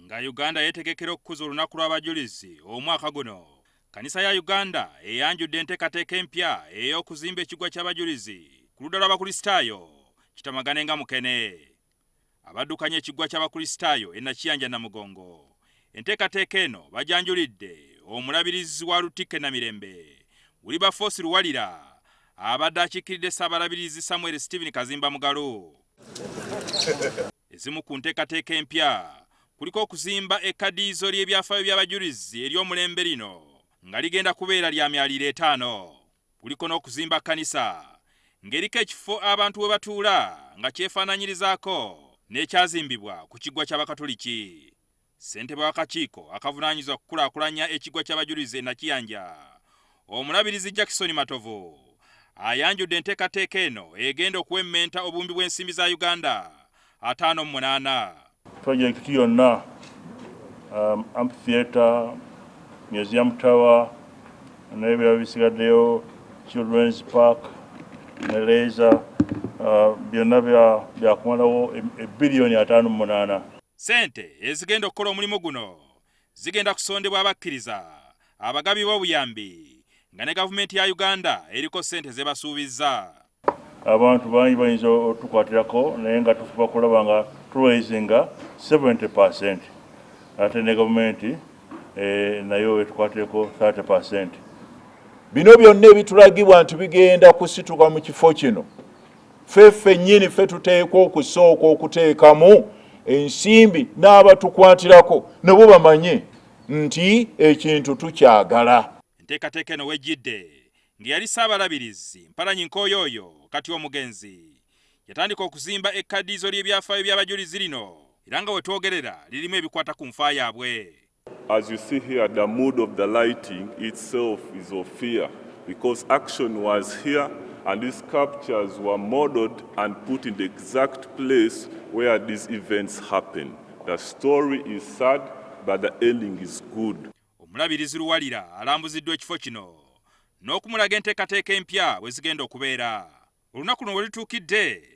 Nga Uganda yetegekera okukuza olunaku lw'abajulizi omwaka guno, Kanisa ya Uganda eyanjudde enteekateeka empya ey'okuzimba ekiggwa ky'abajulizi ku ludda lw'abakristaayo Kitamagane nga Mukene. Abaddukanya ekiggwa ky'abakristaayo e Nakiyanja Namugongo. Enteekateeka eno bajanjulidde omulabirizi wa Lutikko Namirembe, Wilberforce Luwalira, abadde akiikiridde Ssaabalabirizi Samuel Stephen Kazimba Mugalu. Ezimu ku nteekateeka empya kuliko okuzimba ekkadiizo ly'ebyafaayo by'abajulizi ery'omulembe lino nga ligenda kubeera lya myaliro 5. Kuliko n'okuzimba kkanisa ng'eriko ekifo abantu we batuula nga kyefaananyirizaako n'ekyazimbibwa ku kiggwa ky'Abakatoliki. Ssentebe w'akakiiko akavunaanyizibwa kukulaakulanya ekiggwa ky'abajulizi e Nakiyanja, omulabirizi Jackson Matovu, ayanjudde enteekateeka eno egenda okuwemmenta obumbi bw'ensimbi za Uganda 58. Projekiti yonna amphitheater, museum tower, n'ebirala bisigaddeyo, children's park, ne laser, byonna byakumalawo $5.8 billion. Sente ezigenda okukola omulimu guno zigenda kusondebwa abakkiriza, abagabi b'obuyambi, nga ne gavumenti ya Uganda eriko sente ze basuubizza. Abantu bangi bayinza otukwatirako naye nga tufuba kulaba nga tulwaizinga 70%, ate ne gavumenti nayo etukwatireko 30%. Bino byonna ebitulagibwa nti bigenda kusituka mu kifo kino, ffe nnyini ffe tuteekwa okusooka okuteekamu ensimbi n'abatukwatirako nabo bamanye nti ekintu tukyagala. Enteekateeka eno wejjidde ng'eyali Ssaabalabirizi Mpalanyi Nkooyooyo kati omugenzi yatandika okuzimba ekkadiizo ly'ebyafaayo by'abajulizi lino era nga we twogerera lirimu ebikwata ku nfa yaabwe. As you see here, the mood of the lighting itself is of fear, because action was here and these sculptures were modeled and put in the exact place where these events happen. The story is sad, but the ending is good. Omulabirizi Luwalira alambuziddwa ekifo kino n'okumulaga enteekateeka empya bwe zigenda okubeera. Olunaku luno we lutuukidde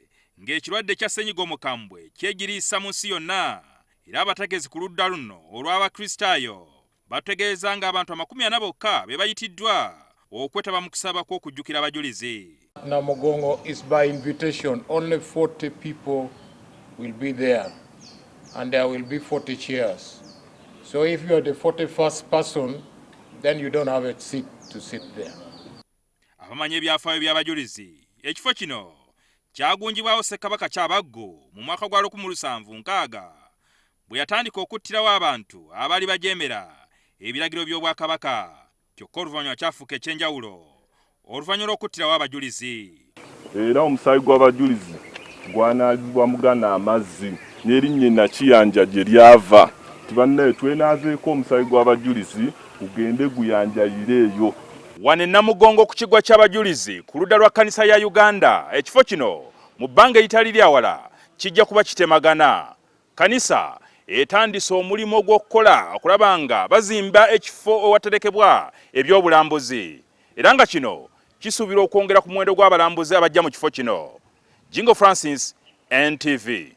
ng'ekirwadde kya ssenyiga omukambwe kyegiriisa mu nsi yonna, era abategeezi ku ludda luno olw'abakristaayo bategeeza ng'abantu 40 bokka be bayitiddwa okwetaba mu kusaba kw'okujjukira abajulizi. Namugongo is by invitation. Only 40 people will be there, and there will be 40 chairs. So if you are the 41st person, then you don't have a seat to sit there. Abamanyi ebyafaayo by'abajulizi, ekifo kino kyagunjibwawo Ssekabaka Kyabaggu mu mwaka gwa 1760 bwe yatandika okuttirawo abantu abaali bajeemera ebiragiro by'Obwakabaka. Kyokka oluvannyuma kyafuuka ekyenjawulo oluvannyuma lw'okuttirawo abajulizi. Era omusaayi gw'abajulizi gwanaalibwa mugana amazzi n'erinnya Nakiyanja gye lyava. Tibannaye twenaazeeko omusaayi gw'abajulizi gugende guyanjayire eyo. Wano e Namugongo ku kiggwa ky'abajulizi ku ludda lwa Kkanisa ya Uganda, ekifo kino mu bbanga eritali lya wala kijja kuba kitemagana. Kkanisa etandise omulimu gw'okukola okulaba nga bazimba ekifo ewaterekebwa ebyobulambuzi, era nga kino kisuubirwa okwongera ku muwendo gw'abalambuzi abajja mu kifo kino. Jingo Francis, NTV.